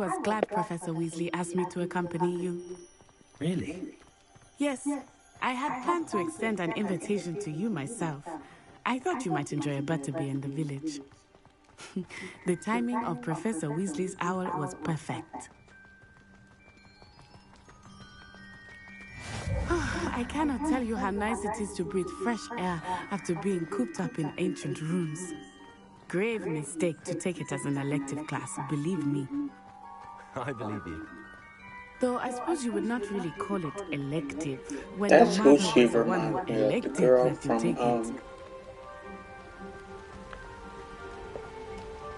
was glad Professor Weasley asked me to accompany you. Really? Yes, I had planned to extend an invitation to you myself. I thought you might enjoy a butterbeer in the village. The timing of Professor Weasley's owl was perfect. I cannot tell you how nice it is to breathe fresh air after being cooped up in ancient rooms. Grave mistake to take it as an elective class, believe me. I believe you. Though I suppose you would not really call it elective when That's your who mother she was the one who reminds me of. The elected girl that you take it.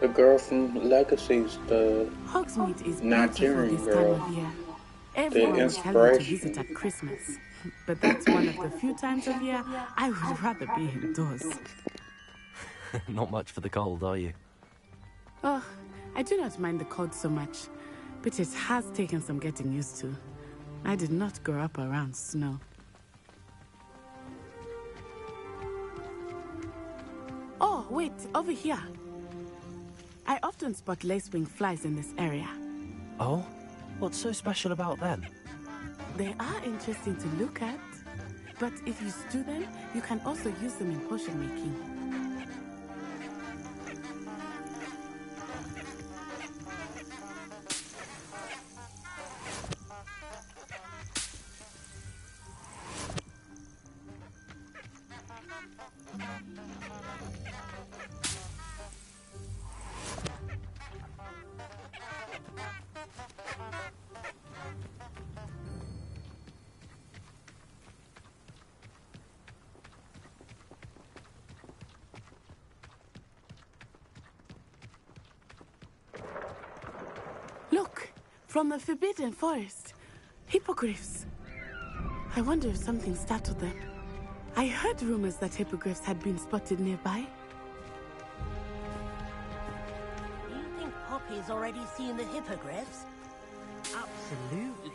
The girl from Legacy's the Hogsmeade is beautiful Nigerian this girl. time of year. Everyone will tell you to visit at Christmas. But that's one of the few times of year I would rather be indoors. Not much for the cold, are you? Oh, I do not mind the cold so much, but it has taken some getting used to. I did not grow up around snow. Oh, wait, over here. I often spot lacewing flies in this area. Oh? What's so special about them? They are interesting to look at, but if you stew them, you can also use them in potion making. Look, from the Forbidden Forest. Hippogriffs. I wonder if something startled them. I heard rumors that hippogriffs had been spotted nearby. Do you think Poppy's already seen the hippogriffs? Absolutely.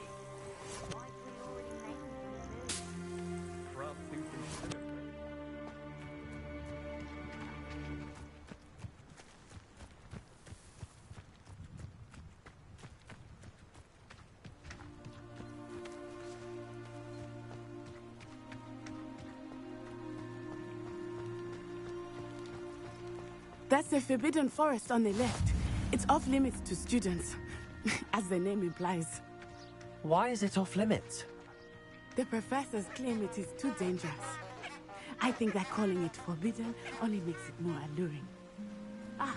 That's the Forbidden Forest on the left. It's off limits to students, as the name implies. Why is it off limits? The professors claim it is too dangerous. I think that calling it forbidden only makes it more alluring. Ah,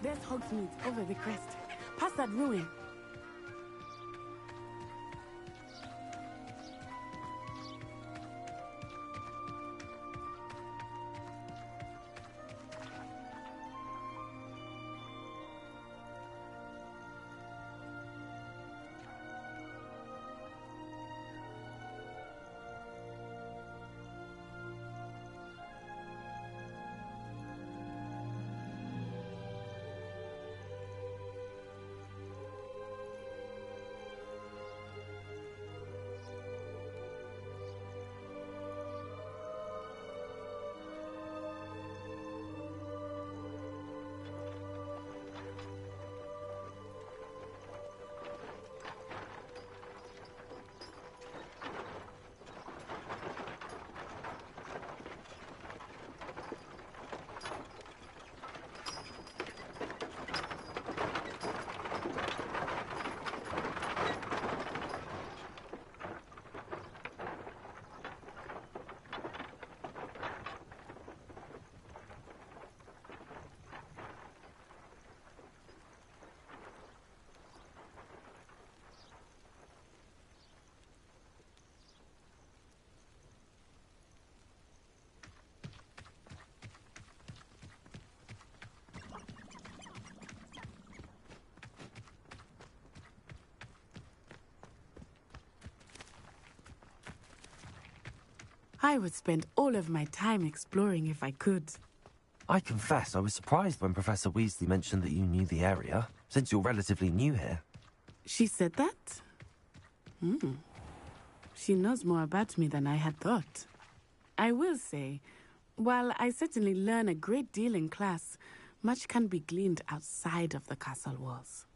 there's Hogsmeade over the crest. Past that ruin. I would spend all of my time exploring if I could. I confess I was surprised when Professor Weasley mentioned that you knew the area, since you're relatively new here. She said that? She knows more about me than I had thought. I will say, while I certainly learn a great deal in class, much can be gleaned outside of the castle walls.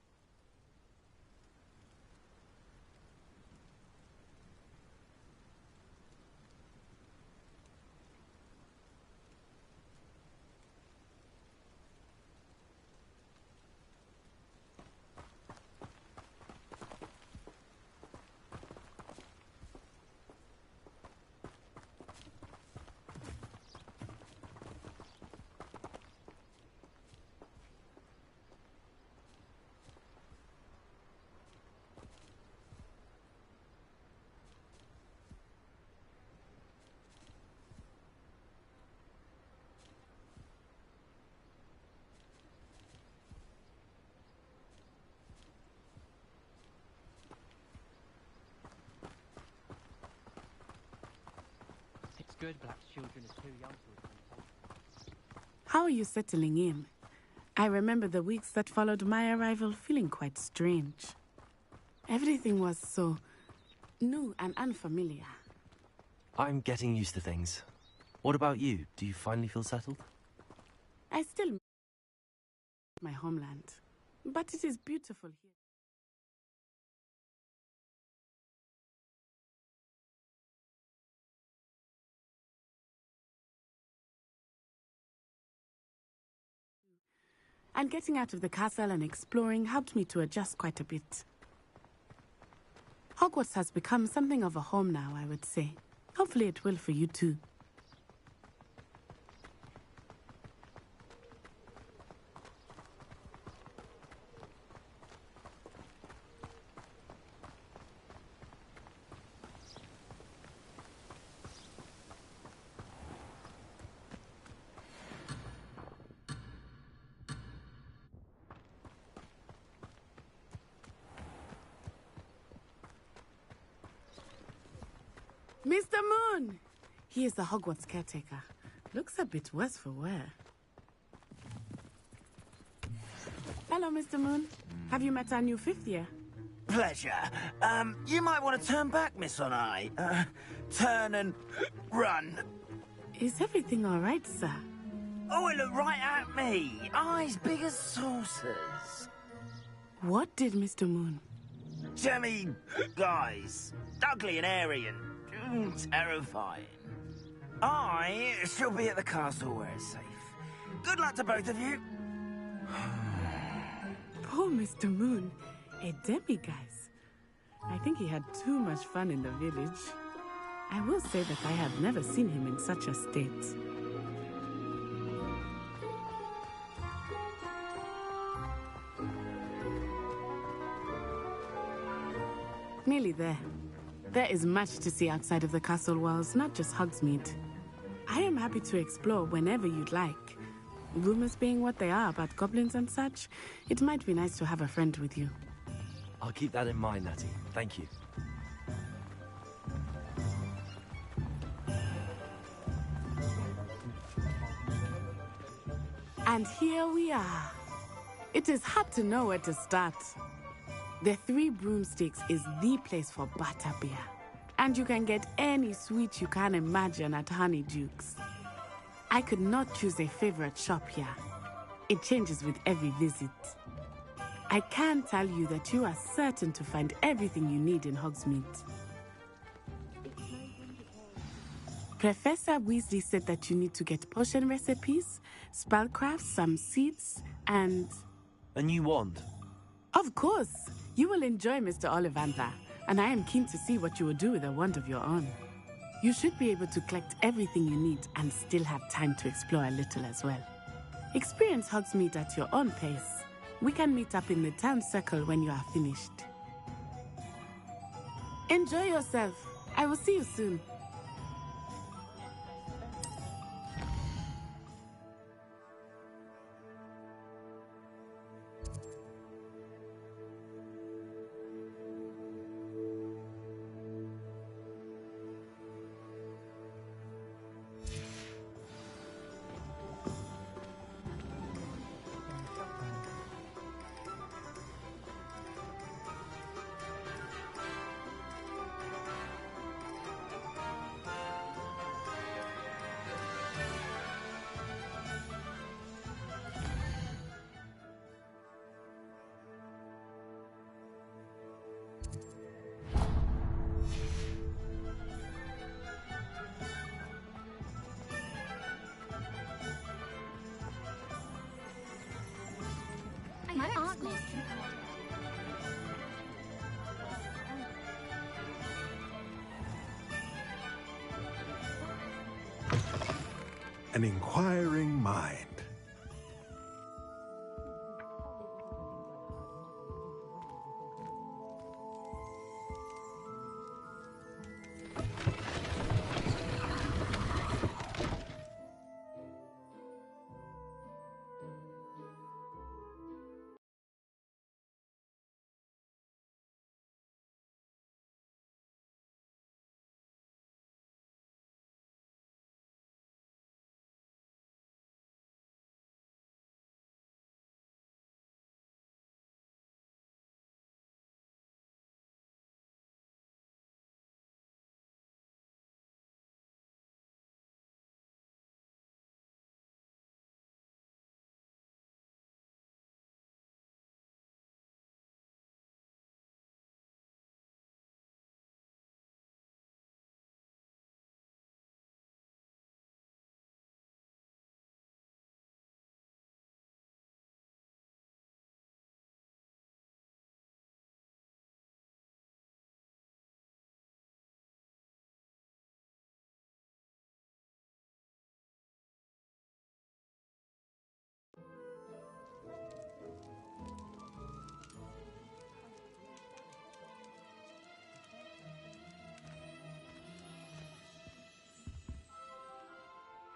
Black's children are too young to attend. How are you settling in? I remember the weeks that followed my arrival feeling quite strange. Everything was so new and unfamiliar. I'm getting used to things. What about you? Do you finally feel settled? I still miss my homeland, but it is beautiful here. And getting out of the castle and exploring helped me to adjust quite a bit. Hogwarts has become something of a home now, I would say. Hopefully it will for you too. Mr. Moon! He is the Hogwarts caretaker. Looks a bit worse for wear. Hello, Mr. Moon. Have you met our new fifth year? Pleasure. You might want to turn back, Miss Onai. Turn and run. Is everything all right, sir? Oh, it looked right at me. Eyes big as saucers. What did Mr. Moon? Jemmy guys. Ugly and airy and terrifying. I shall be at the castle where it's safe. Good luck to both of you. Poor Mr. Moon. A demiguise. I think he had too much fun in the village. I will say that I have never seen him in such a state. Nearly there. There is much to see outside of the castle walls, not just Hogsmeade. I am happy to explore whenever you'd like. Rumors being what they are about goblins and such, it might be nice to have a friend with you. I'll keep that in mind, Natty. Thank you. And here we are. It is hard to know where to start. The Three Broomsticks is the place for butterbeer. And you can get any sweet you can imagine at Honeydukes. I could not choose a favorite shop here. It changes with every visit. I can tell you that you are certain to find everything you need in Hogsmeade. Professor Weasley said that you need to get potion recipes, spellcrafts, some seeds, and... A new wand? Of course! You will enjoy Mr. Ollivander, and I am keen to see what you will do with a wand of your own. You should be able to collect everything you need and still have time to explore a little as well. Experience Hogsmeade at your own pace. We can meet up in the town circle when you are finished. Enjoy yourself. I will see you soon. My aunt knows. An inquiring mind.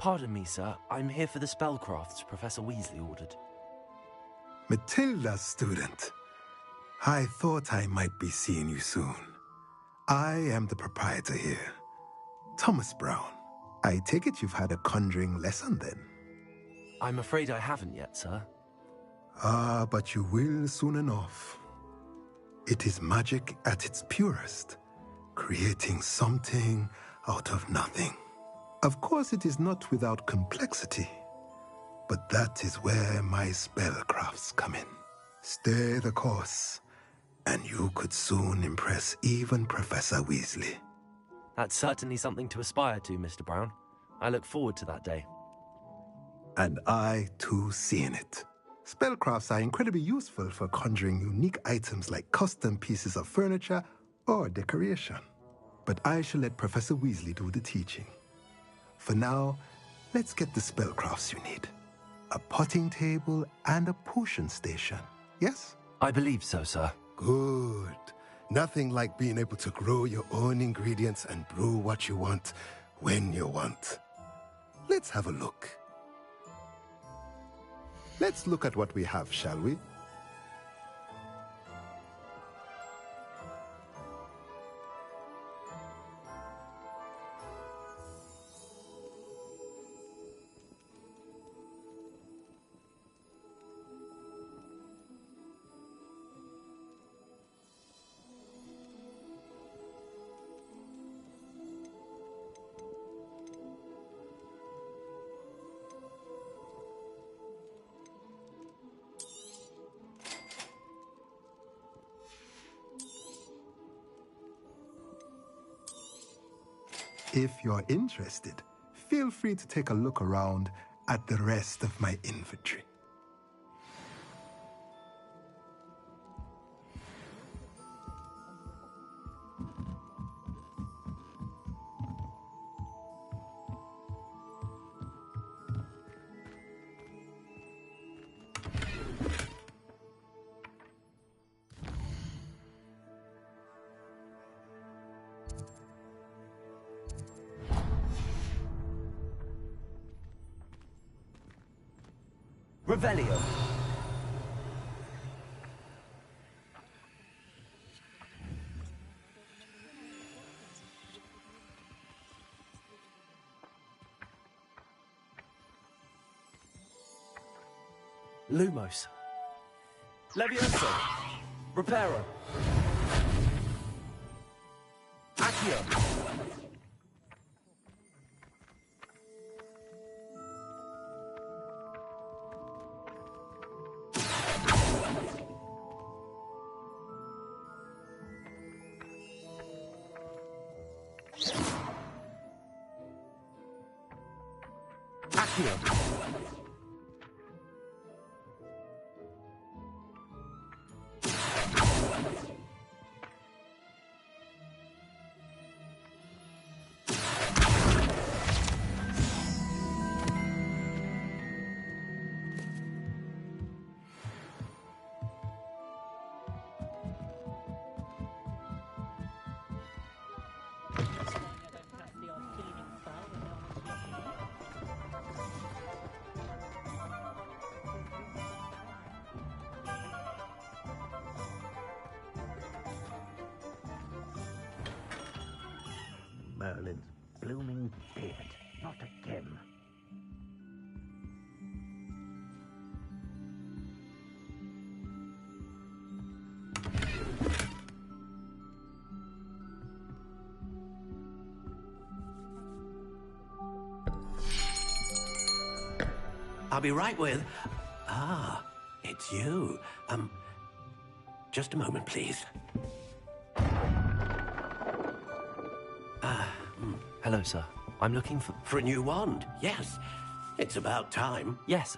Pardon me, sir. I'm here for the spellcrafts Professor Weasley ordered. Matilda, student. I thought I might be seeing you soon. I am the proprietor here, Thomas Brown. I take it you've had a conjuring lesson then? I'm afraid I haven't yet, sir. Ah, but you will soon enough. It is magic at its purest, creating something out of nothing. Of course, it is not without complexity, but that is where my spellcrafts come in. Stay the course, and you could soon impress even Professor Weasley. That's certainly something to aspire to, Mr. Brown. I look forward to that day. And I, too, seeing it. Spellcrafts are incredibly useful for conjuring unique items like custom pieces of furniture or decoration. But I shall let Professor Weasley do the teaching. For now, let's get the spellcrafts you need. A potting table and a potion station, yes? I believe so, sir. Good. Nothing like being able to grow your own ingredients and brew what you want when you want. Let's have a look. Let's look at what we have, shall we? If you're interested, feel free to take a look around at the rest of my inventory. Revelio. Lumos. Levioso. Reparo. Accio. Merlin's blooming beard. Not again. I'll be right with... Ah, it's you. Just a moment, please. Hello, sir. I'm looking for... For a new wand, yes. It's about time. Yes,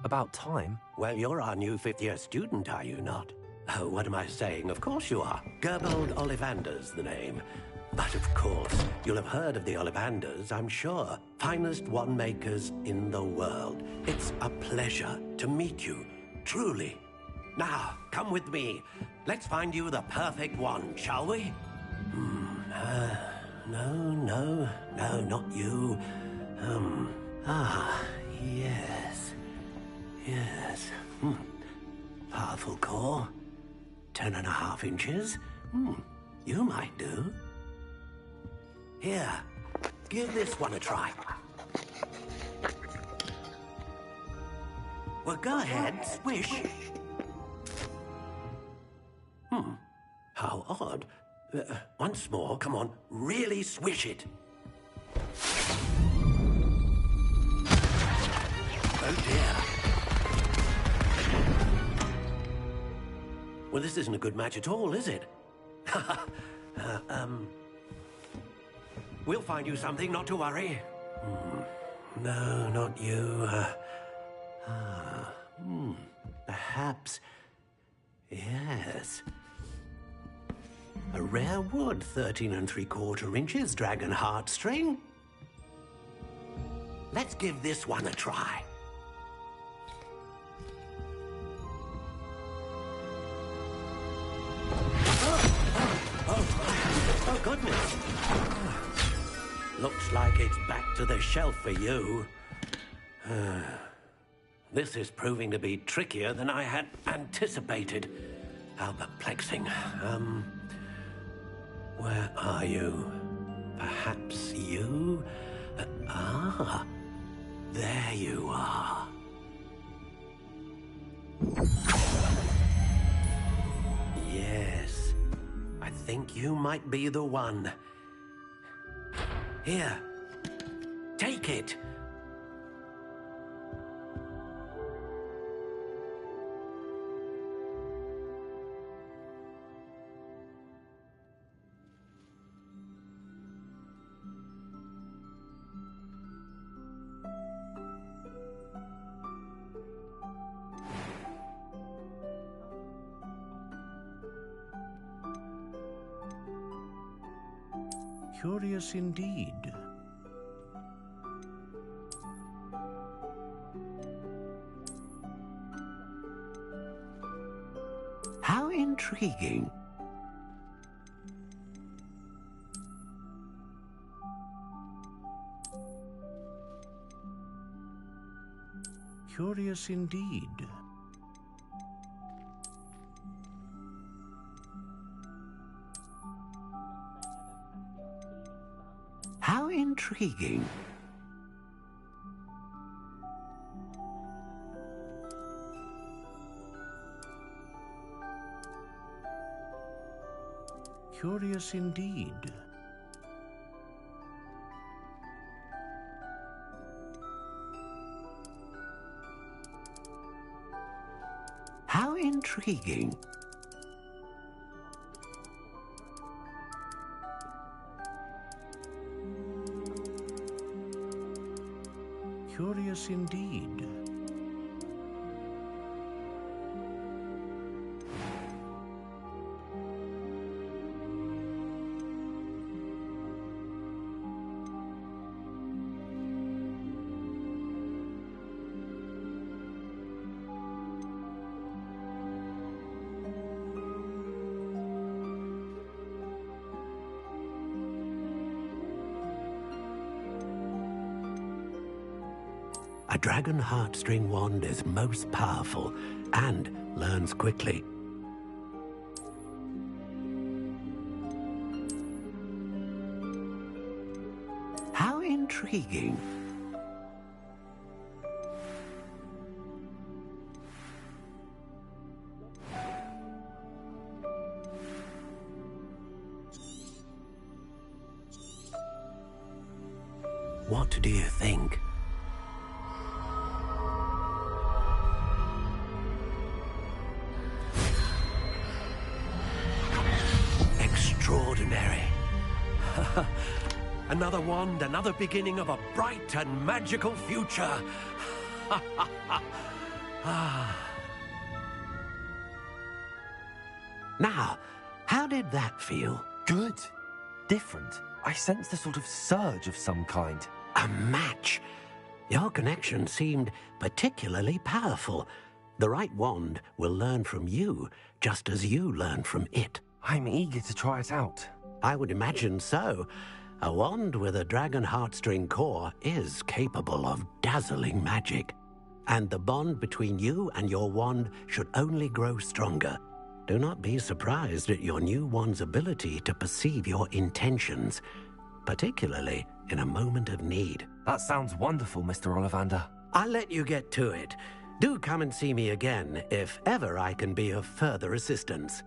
about time? Well, you're our new fifth-year student, are you not? Oh, what am I saying? Of course you are. Gerbold Ollivander's the name. But of course, you'll have heard of the Ollivanders, I'm sure. Finest wand makers in the world. It's a pleasure to meet you, truly. Now, come with me. Let's find you the perfect wand, shall we? No, not you. Yes. Yes. Powerful core. 10.5 inches. You might do. Here, give this one a try. Well, go ahead, swish. How odd. Once more, come on, really swish it. Oh dear. Well, this isn't a good match at all, is it? We'll find you something, not to worry. No, not you. Perhaps. Yes. A rare wood, 13 3/4 inches, dragon heartstring. Let's give this one a try. Oh, goodness. Looks like it's back to the shelf for you. This is proving to be trickier than I had anticipated. How perplexing. Where are you? Perhaps you? There you are. Yes, I think you might be the one. Here, take it. Curious indeed. How intriguing. Curious indeed. How intriguing. Curious indeed. How intriguing. Curious indeed. A dragon heartstring wand is most powerful and learns quickly. How intriguing. What do you think? Extraordinary. Another wand, another beginning of a bright and magical future. Now, how did that feel? Good. Different. I sensed a sort of surge of some kind. A match. Your connection seemed particularly powerful. The right wand will learn from you, just as you learn from it. I'm eager to try it out. I would imagine so. A wand with a dragon heartstring core is capable of dazzling magic. And the bond between you and your wand should only grow stronger. Do not be surprised at your new wand's ability to perceive your intentions, particularly in a moment of need. That sounds wonderful, Mr. Ollivander. I'll let you get to it. Do come and see me again if ever I can be of further assistance.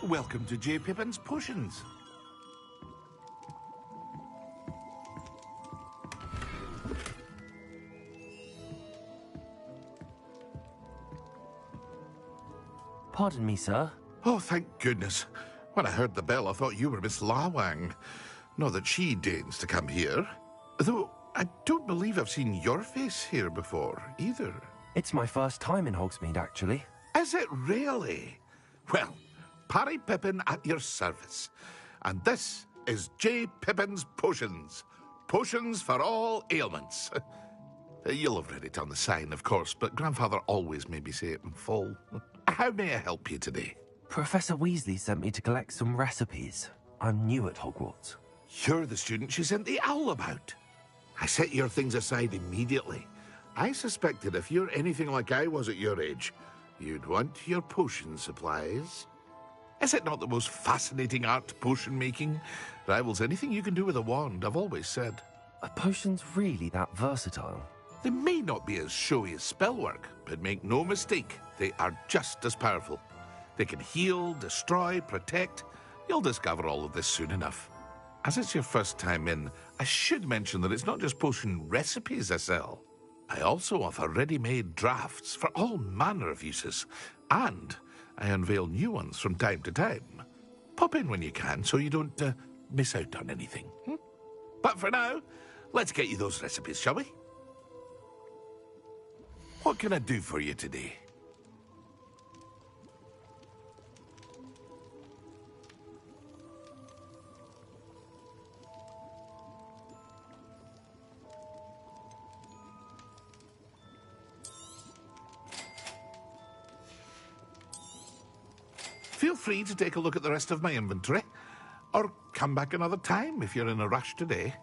Welcome to J. Pippin's Potions. Pardon me, sir. Oh, thank goodness. When I heard the bell, I thought you were Miss Lawang. Not that she deigns to come here. Though I don't believe I've seen your face here before, either. It's my first time in Hogsmeade, actually. Is it really? Well, Parry Pippin at your service. And this is J. Pippin's Potions. Potions for all ailments. You'll have read it on the sign, of course, but Grandfather always made me say it in full. How may I help you today? Professor Weasley sent me to collect some recipes. I'm new at Hogwarts. You're the student she sent the owl about. I set your things aside immediately. I suspected if you're anything like I was at your age, you'd want your potion supplies. Is it not the most fascinating art, potion making? Rivals anything you can do with a wand, I've always said. Are potions really that versatile? They may not be as showy as spellwork, but make no mistake, they are just as powerful. They can heal, destroy, protect. You'll discover all of this soon enough. As it's your first time in, I should mention that it's not just potion recipes I sell. I also offer ready-made drafts for all manner of uses, and I unveil new ones from time to time. Pop in when you can so you don't miss out on anything. But for now, let's get you those recipes, shall we? What can I do for you today? Feel free to take a look at the rest of my inventory, or come back another time if you're in a rush today.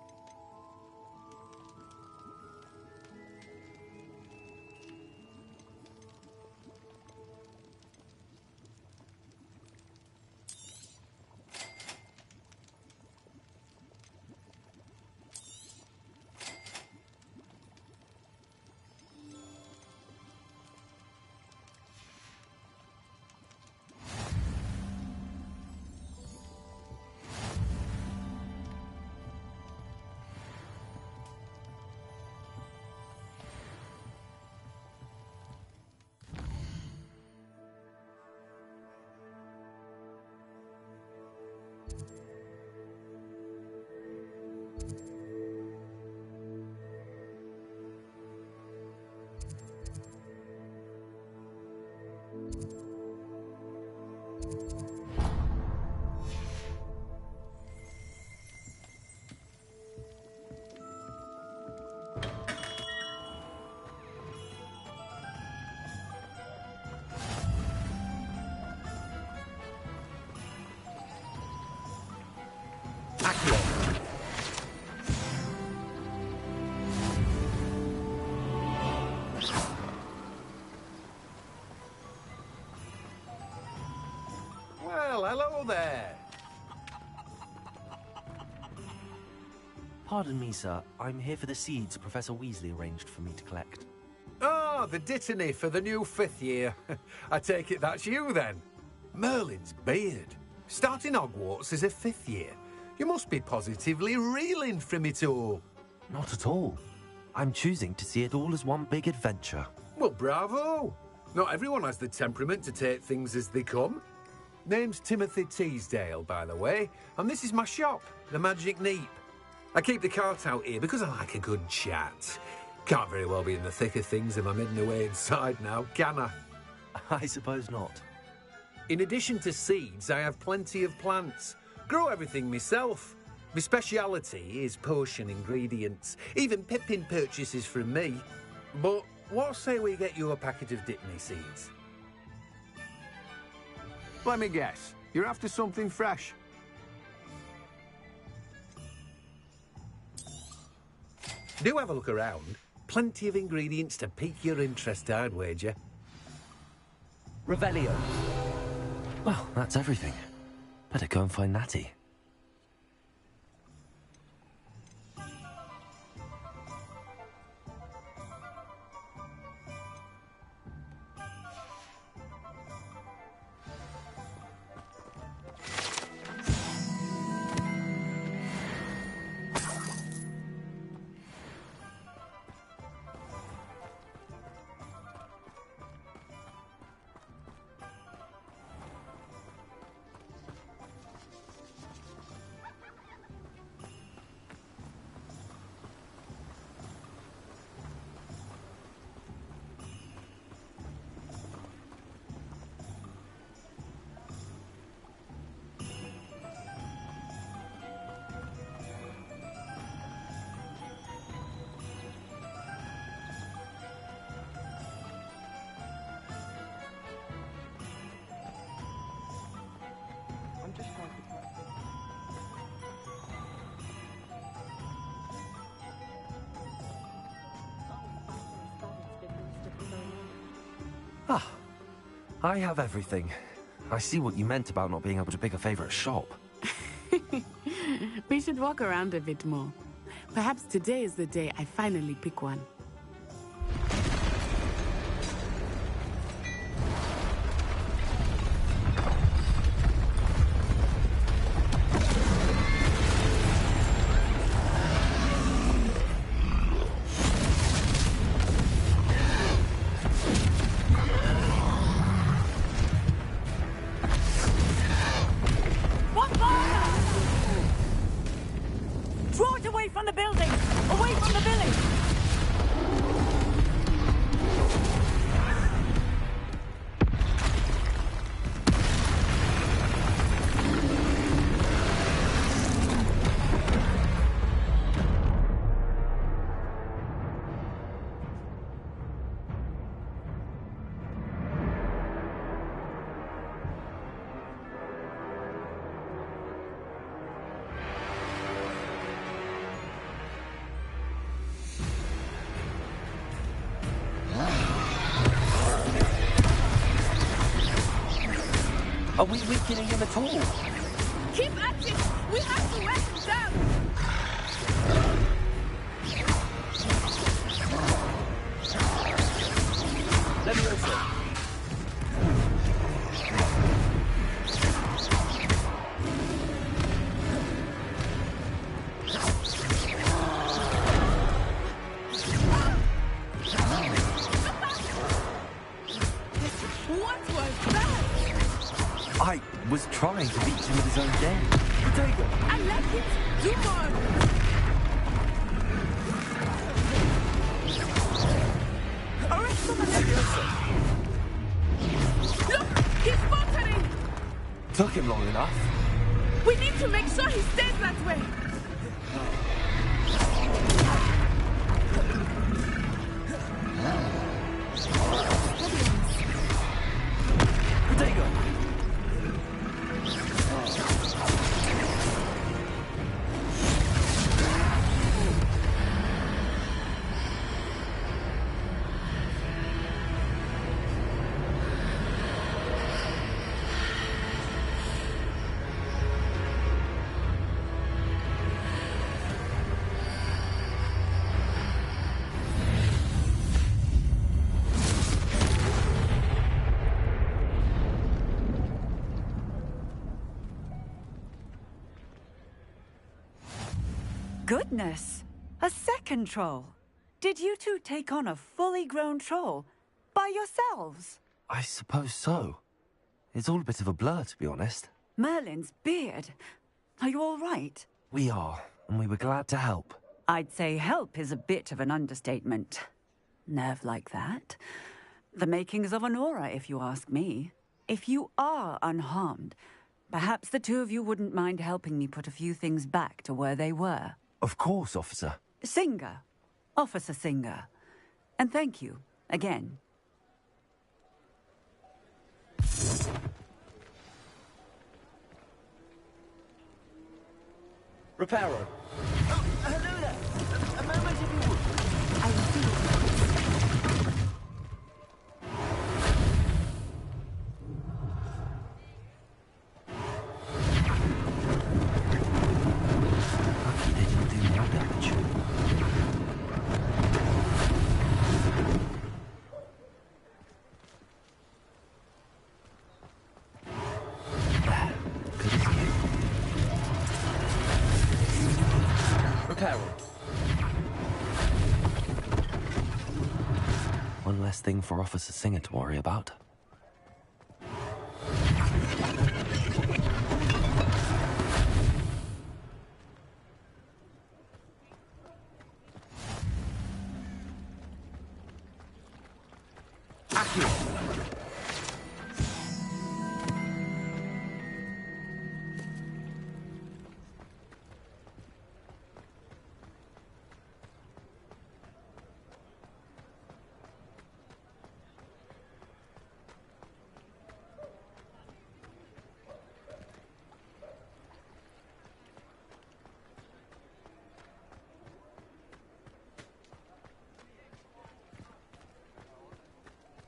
hello there. Pardon me, sir. I'm here for the seeds Professor Weasley arranged for me to collect. Oh, the dittany for the new 5th year. I take it that's you, then. Merlin's beard. Starting Hogwarts as a 5th year. You must be positively reeling from it all. Not at all. I'm choosing to see it all as one big adventure. Well, bravo. Not everyone has the temperament to take things as they come. Name's Timothy Teasdale, by the way, and this is my shop, the Magic Neep. I keep the cart out here because I like a good chat. Can't very well be in the thick of things if I'm hidden away inside now, can I? I suppose not. In addition to seeds, I have plenty of plants. Grow everything myself. My speciality is potion ingredients. Even Pippin purchases from me. But what say we get you a packet of Dittany seeds? Let me guess. You're after something fresh. Do have a look around. Plenty of ingredients to pique your interest, I'd wager. Revelio. Well, that's everything. Better go and find Natty. Ah, I have everything. I see what you meant about not being able to pick a favorite shop. We should walk around a bit more. Perhaps today is the day I finally pick one. Are we weakening him at all? Keep at it! We have to wear him down! Let me also. I was trying to beat him with his own game. Potato! I like it! Do more! Arrest him! Look! He's faltering! Took him long enough. We need to make sure he stays that way! Potato! Goodness! A second troll! Did you two take on a fully grown troll by yourselves? I suppose so. It's all a bit of a blur, to be honest. Merlin's beard. Are you all right? We are, and we were glad to help. I'd say help is a bit of an understatement. Nerve like that. The makings of an aura, if you ask me. If you are unharmed, perhaps the two of you wouldn't mind helping me put a few things back to where they were. Of course, officer. Singer. Officer Singer. And thank you, again. Reparo. Oh, hello there. A moment if you would. I will see you. Lucky they didn't do more damage. Good as new. Reparo. One less thing for Officer Singer to worry about.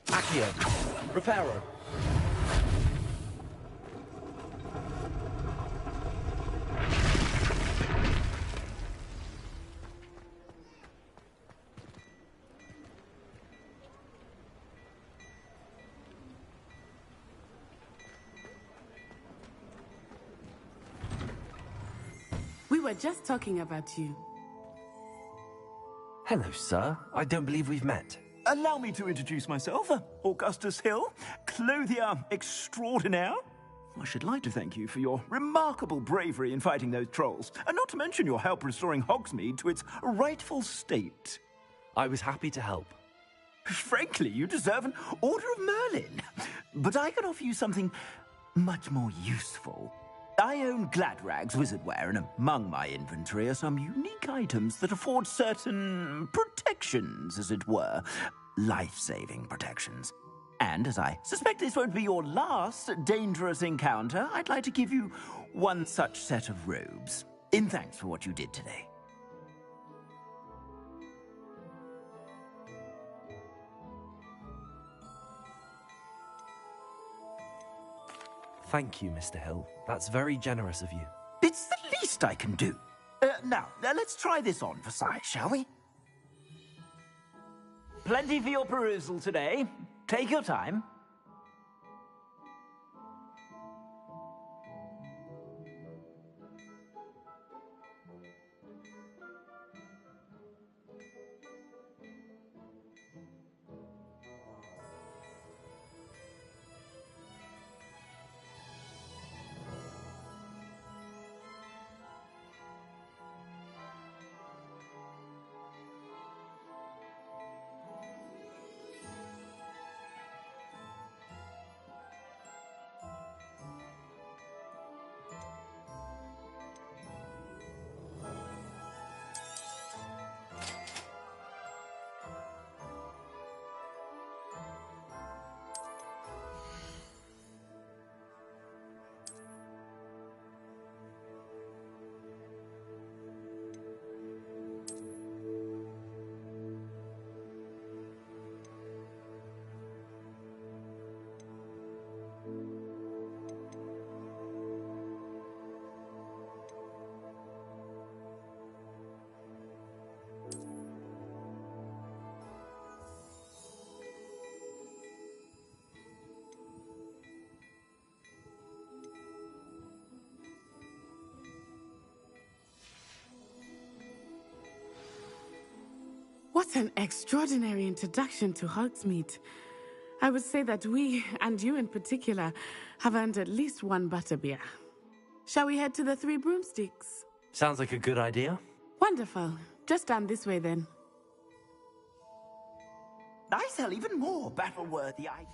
Accio. Reparo. We were just talking about you. Hello, sir. I don't believe we've met. Allow me to introduce myself, Augustus Hill, clothier extraordinaire. I should like to thank you for your remarkable bravery in fighting those trolls, and not to mention your help restoring Hogsmeade to its rightful state. I was happy to help. Frankly, you deserve an Order of Merlin. But I can offer you something much more useful. I own Gladrag's wizardware, and among my inventory are some unique items that afford certain protections, as it were. Life-saving protections. And as I suspect this won't be your last dangerous encounter, I'd like to give you one such set of robes, in thanks for what you did today. Thank you, Mr. Hill. That's very generous of you. It's the least I can do. Now, let's try this on for size, shall we? Plenty for your perusal today. Take your time. What an extraordinary introduction to Hogsmeade. I would say that we, and you in particular, have earned at least one butterbeer. Shall we head to the Three Broomsticks? Sounds like a good idea. Wonderful. Just down this way then. I sell even more battle-worthy items.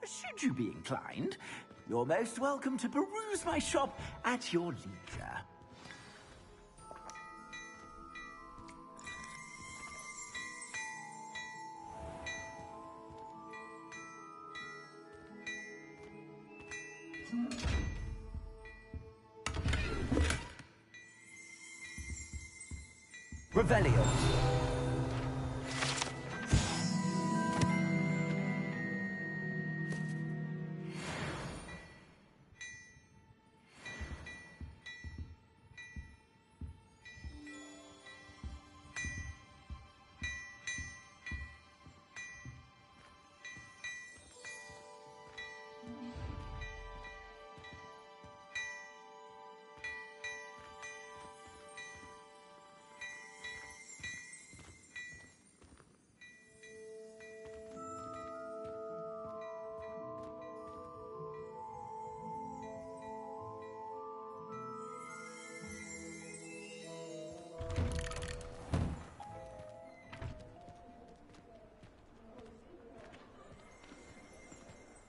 Should you be inclined, you're most welcome to peruse my shop at your leisure. Revelio.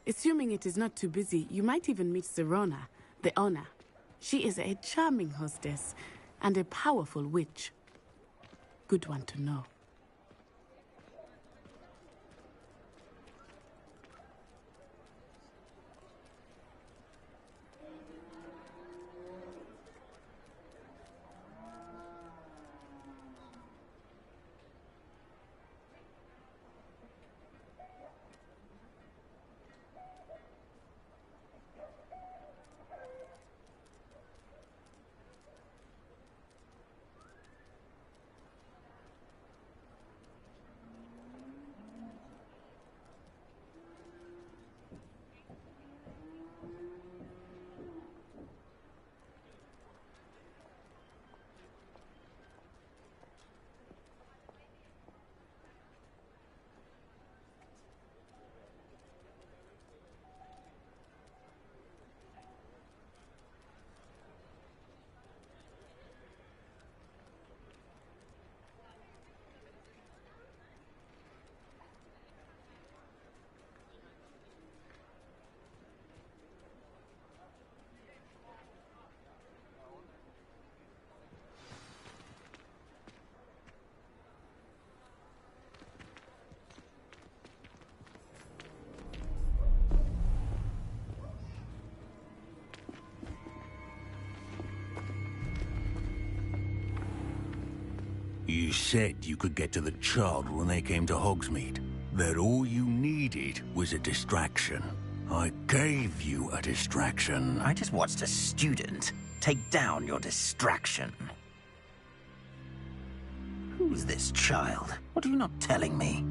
Assuming it is not too busy, you might even meet Sirona, the owner. She is a charming hostess and a powerful witch. Good one to know. You said you could get to the child when they came to Hogsmeade. That all you needed was a distraction. I gave you a distraction. I just watched a student take down your distraction. Who's this child? What are you not telling me?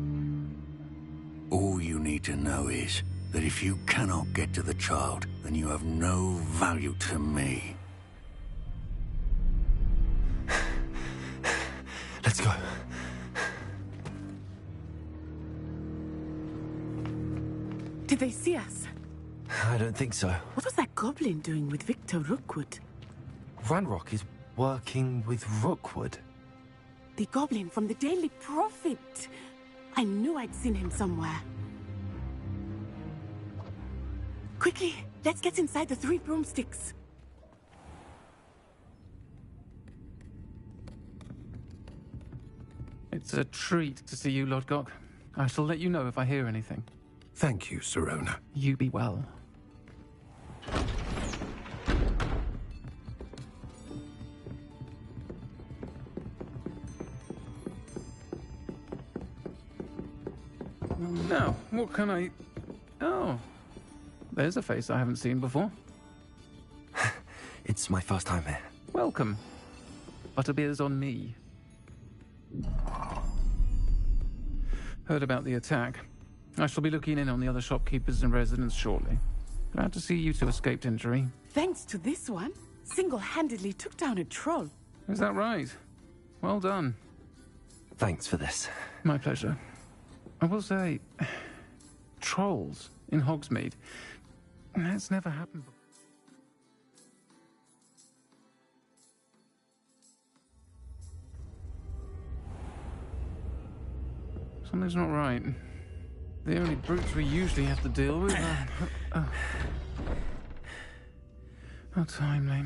All you need to know is that if you cannot get to the child, then you have no value to me. Let's go. Did they see us? I don't think so. What was that goblin doing with Victor Rookwood? Ranrock is working with Rookwood. The goblin from the Daily Prophet. I knew I'd seen him somewhere. Quickly, let's get inside the 3 broomsticks. It's a treat to see you, Lodgok. I shall let you know if I hear anything. Thank you, Sirona. You be well. Now, what can I... Oh, there's a face I haven't seen before. It's my first time here. Welcome. Butterbeer's on me. Heard about the attack. I shall be looking in on the other shopkeepers and residents shortly. Glad to see you two escaped injury. Thanks to this one, single-handedly took down a troll. Is that right? Well done. Thanks for this. My pleasure. I will say, trolls in Hogsmeade. That's never happened before. Something's not right. The only brutes we usually have to deal with are... How timely.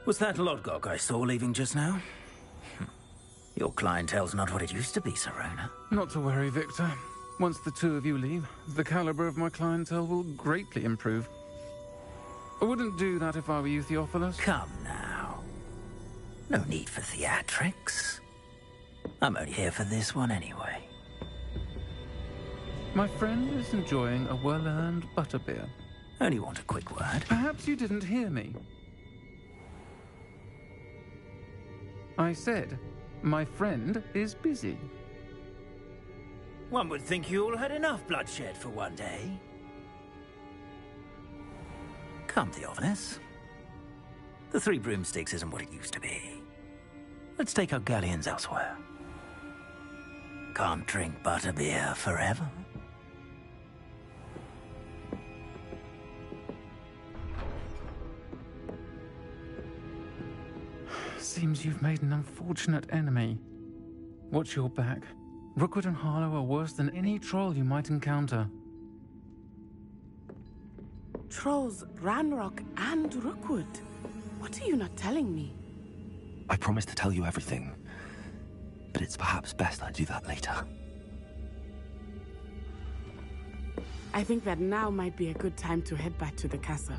Was that Lodgok I saw leaving just now? Your clientele's not what it used to be, Sirona. Not to worry, Victor. Once the two of you leave, the caliber of my clientele will greatly improve. I wouldn't do that if I were you, Theophilus. Come now. No need for theatrics. I'm only here for this one anyway. My friend is enjoying a well-earned butterbeer. Only want a quick word. Perhaps you didn't hear me. I said, my friend is busy. One would think you all had enough bloodshed for one day. Come, Theophilus. The 3 broomsticks isn't what it used to be. Let's take our galleons elsewhere. Can't drink butterbeer forever. Seems you've made an unfortunate enemy. Watch your back. Rookwood and Harlow are worse than any troll you might encounter. Trolls, Ranrock, and Rookwood. What are you not telling me? I promised to tell you everything, but it's perhaps best I do that later. I think that now might be a good time to head back to the castle.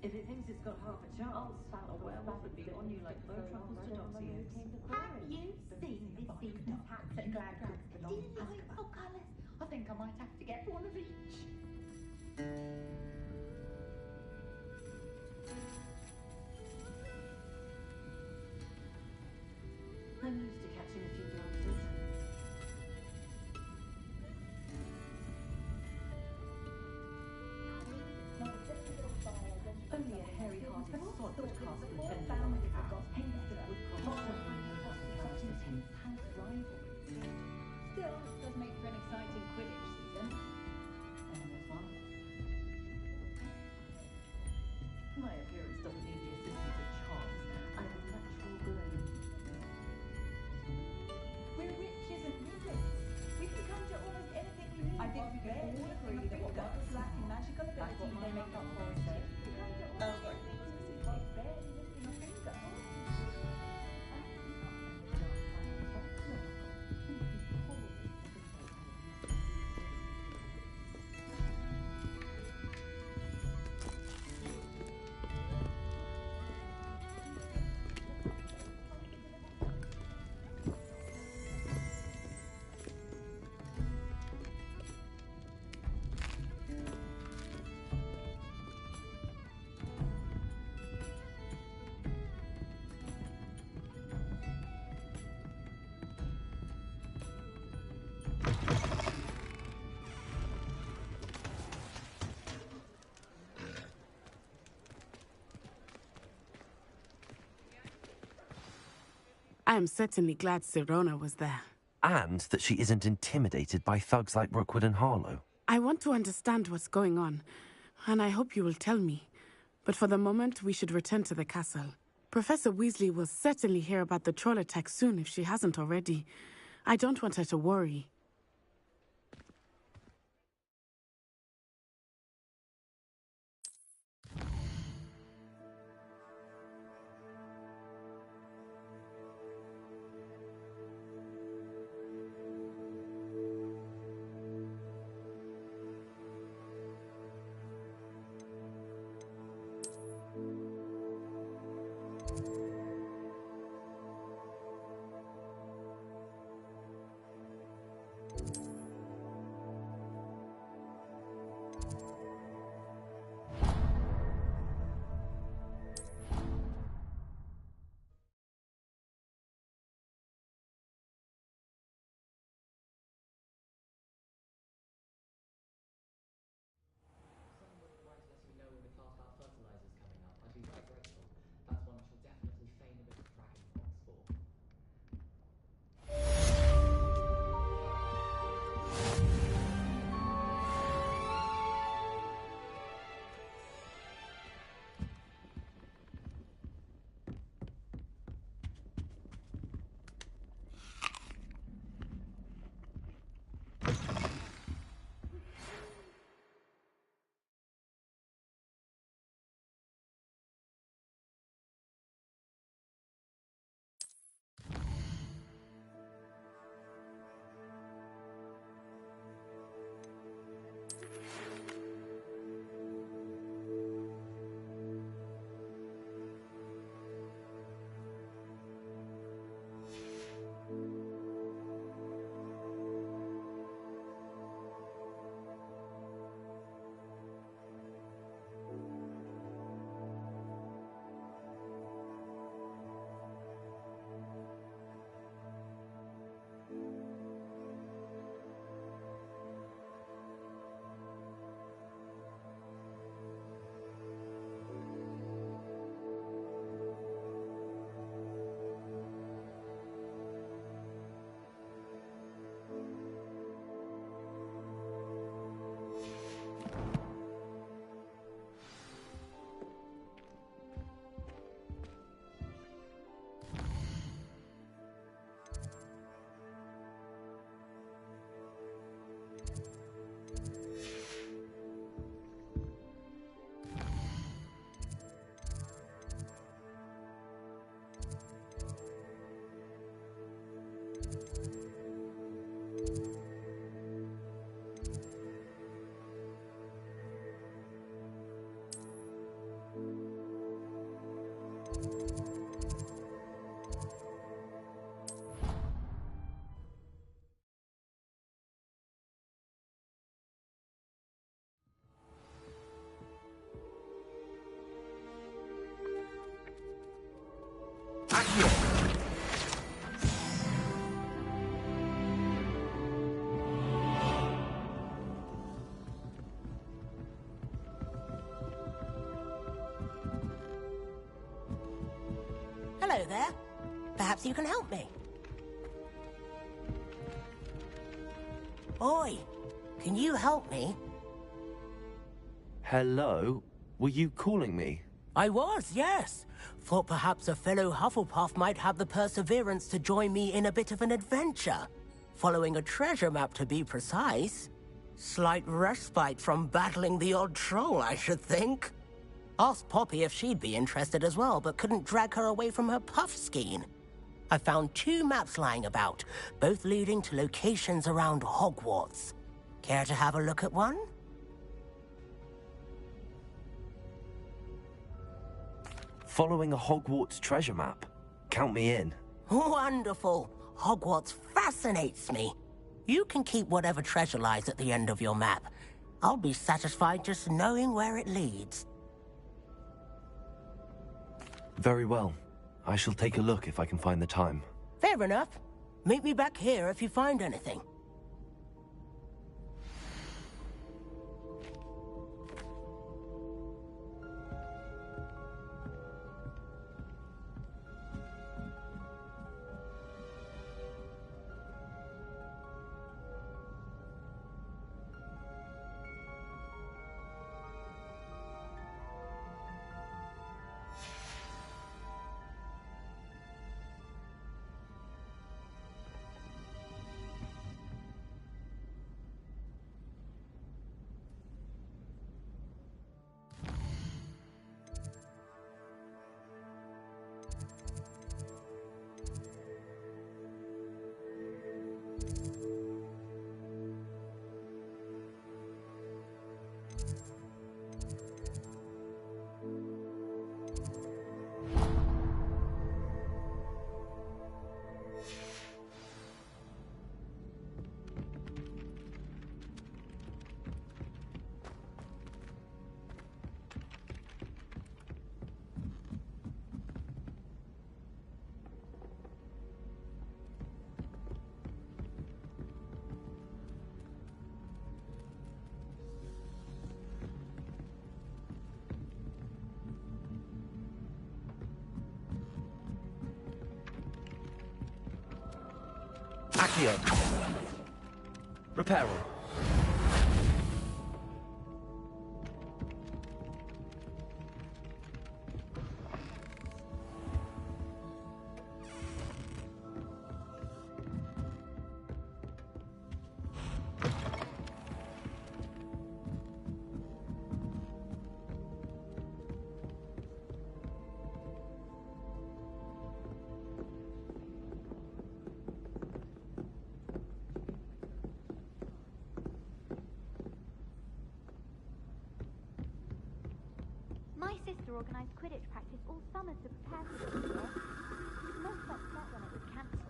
If it thinks it's got half a chance, a werewolf would be on you like bow truffles to doxiers. Have you seen this season's hats at Gladcock? Delightful colours. I think I might have to get one of each. I'm used to catching a few glances. Only a hairy-hearted sod would cast contempt on my cow. Hence the woodcock such intense house rivalry. Still, this does make for an exciting Quidditch season. And this one. That's what my makeup forest says. Barely lifting a finger. I am certainly glad Sirona was there. And that she isn't intimidated by thugs like Rookwood and Harlow. I want to understand what's going on, and I hope you will tell me. But for the moment, we should return to the castle. Professor Weasley will certainly hear about the troll attack soon if she hasn't already. I don't want her to worry. Hello there. Perhaps you can help me. Oi, can you help me? Hello? Were you calling me? I was, yes. Thought perhaps a fellow Hufflepuff might have the perseverance to join me in a bit of an adventure. Following a treasure map, to be precise. Slight respite from battling the odd troll, I should think. Asked Poppy if she'd be interested as well, but couldn't drag her away from her puff skein. I found 2 maps lying about, both leading to locations around Hogwarts. Care to have a look at one? Following a Hogwarts treasure map. Count me in. Wonderful. Hogwarts fascinates me. You can keep whatever treasure lies at the end of your map. I'll be satisfied just knowing where it leads. Very well. I shall take a look if I can find the time. Fair enough. Meet me back here if you find anything. Accio. Reparo. My sister organised Quidditch practice all summer to prepare for this year. She was most upset when it was cancelled.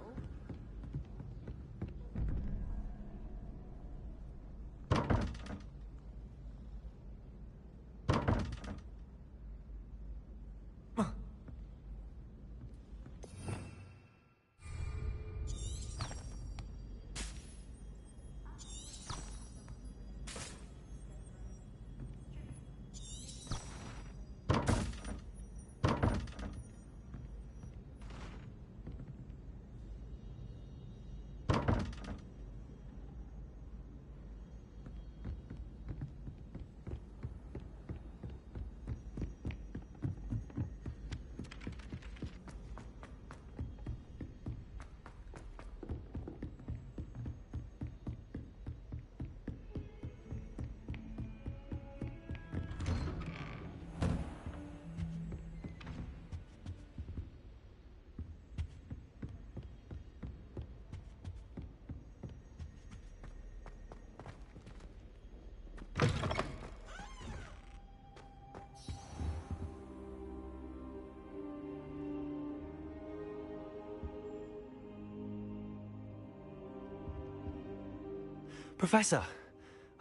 Professor,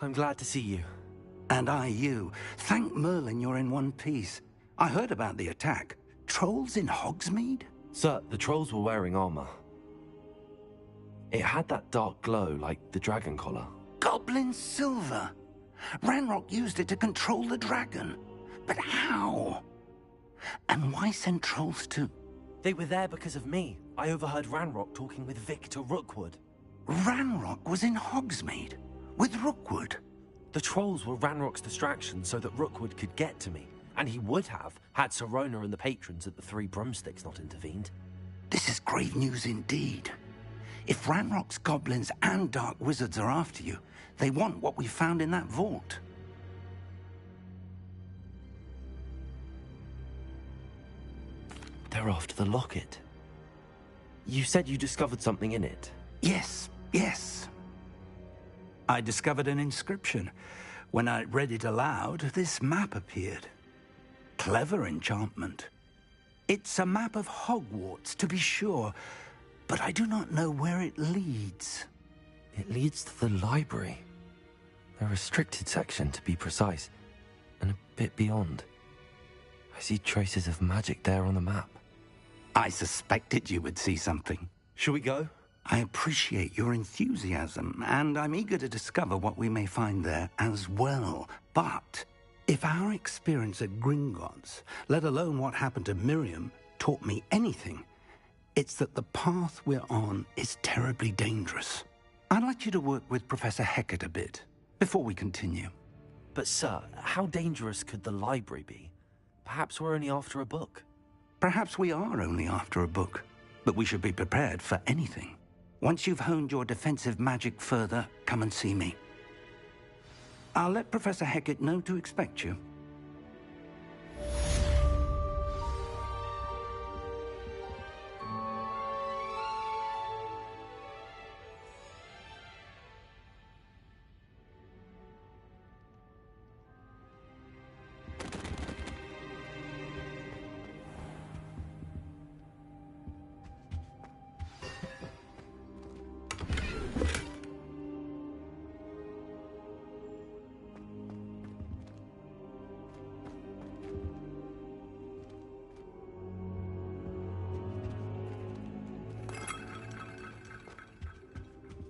I'm glad to see you. And I you. Thank Merlin you're in one piece. I heard about the attack. Trolls in Hogsmeade? Sir, the trolls were wearing armor. It had that dark glow like the dragon collar. Goblin silver! Ranrock used it to control the dragon. But how? And why send trolls to... They were there because of me. I overheard Ranrock talking with Victor Rookwood. Ranrock was in Hogsmeade? With Rookwood? The trolls were Ranrock's distraction so that Rookwood could get to me. And he would have, had Sirona and the patrons at the Three Broomsticks not intervened. This is grave news indeed. If Ranrock's goblins and dark wizards are after you, they want what we found in that vault. They're after the locket. You said you discovered something in it. Yes, yes. I discovered an inscription. When I read it aloud, this map appeared. Clever enchantment. It's a map of Hogwarts, to be sure, but I do not know where it leads. It leads to the library. A restricted section, to be precise, and a bit beyond. I see traces of magic there on the map. I suspected you would see something. Shall we go? I appreciate your enthusiasm, and I'm eager to discover what we may find there as well. But if our experience at Gringotts, let alone what happened to Miriam, taught me anything, it's that the path we're on is terribly dangerous. I'd like you to work with Professor Hecat a bit before we continue. But sir, how dangerous could the library be? Perhaps we're only after a book. Perhaps we are only after a book, but we should be prepared for anything. Once you've honed your defensive magic further, come and see me. I'll let Professor Hecat know to expect you.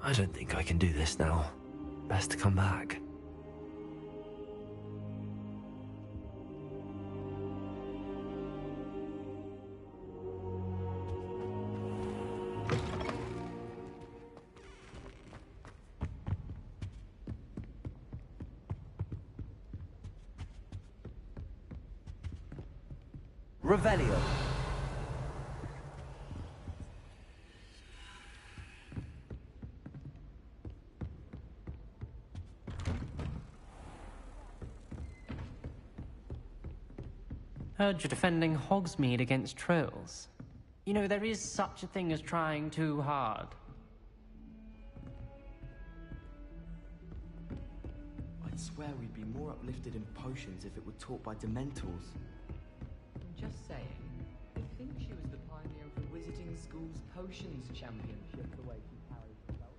I don't think I can do this now. Best to come back. Revelio. Heard you're defending Hogsmeade against trolls. You know, there is such a thing as trying too hard. I'd swear we'd be more uplifted in potions if it were taught by Dementors. I'm just saying. I think she was the pioneer of the Wizarding School's Potions Championship, the way she carried herself.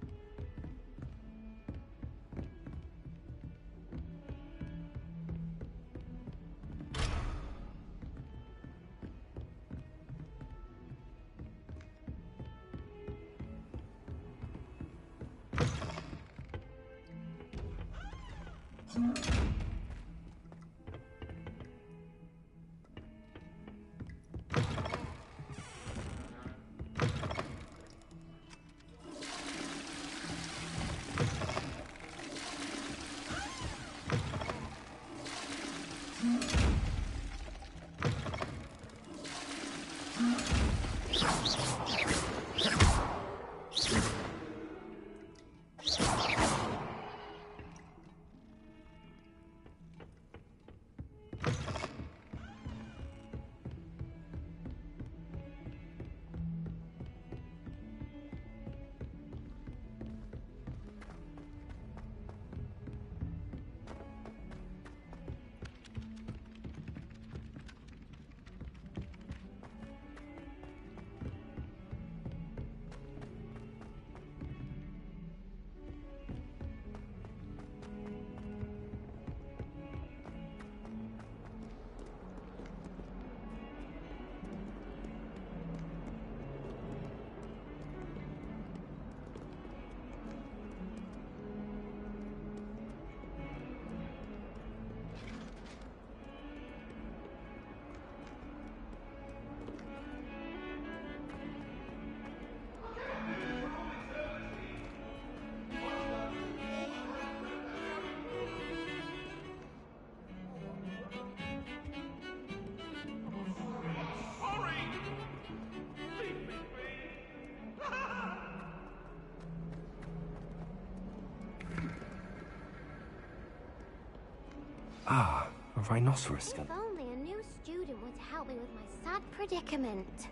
Ah, a rhinoceros skin. If only a new student would help me with my sad predicament.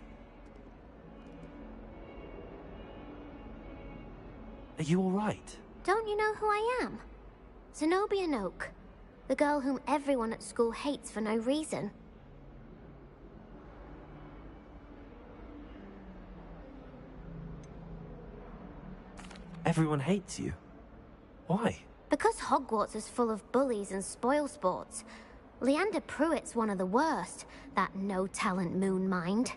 Are you alright? Don't you know who I am? Zenobia Noak, the girl whom everyone at school hates for no reason. Everyone hates you. Why? Because Hogwarts is full of bullies and spoilsports. Leander Pruitt's one of the worst, that no-talent moon mind.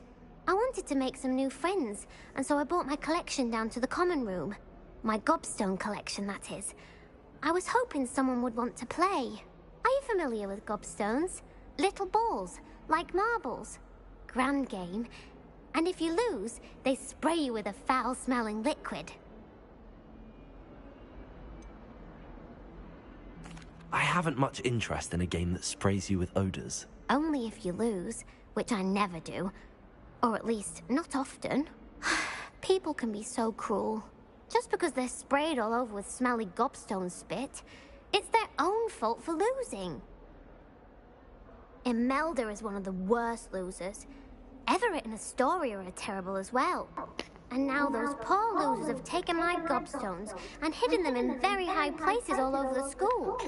I wanted to make some new friends, and so I brought my collection down to the common room. My gobstone collection, that is. I was hoping someone would want to play. Are you familiar with gobstones? Little balls, like marbles. Grand game. And if you lose, they spray you with a foul-smelling liquid. I haven't much interest in a game that sprays you with odors. Only if you lose, which I never do. Or at least, not often. People can be so cruel. Just because they're sprayed all over with smelly gobstone spit, it's their own fault for losing. Imelda is one of the worst losers. Everett and Astoria are terrible as well. And now those poor losers have taken my gobstones and hidden them in very high places all over the school.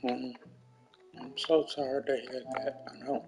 I'm so sorry to hear that. I know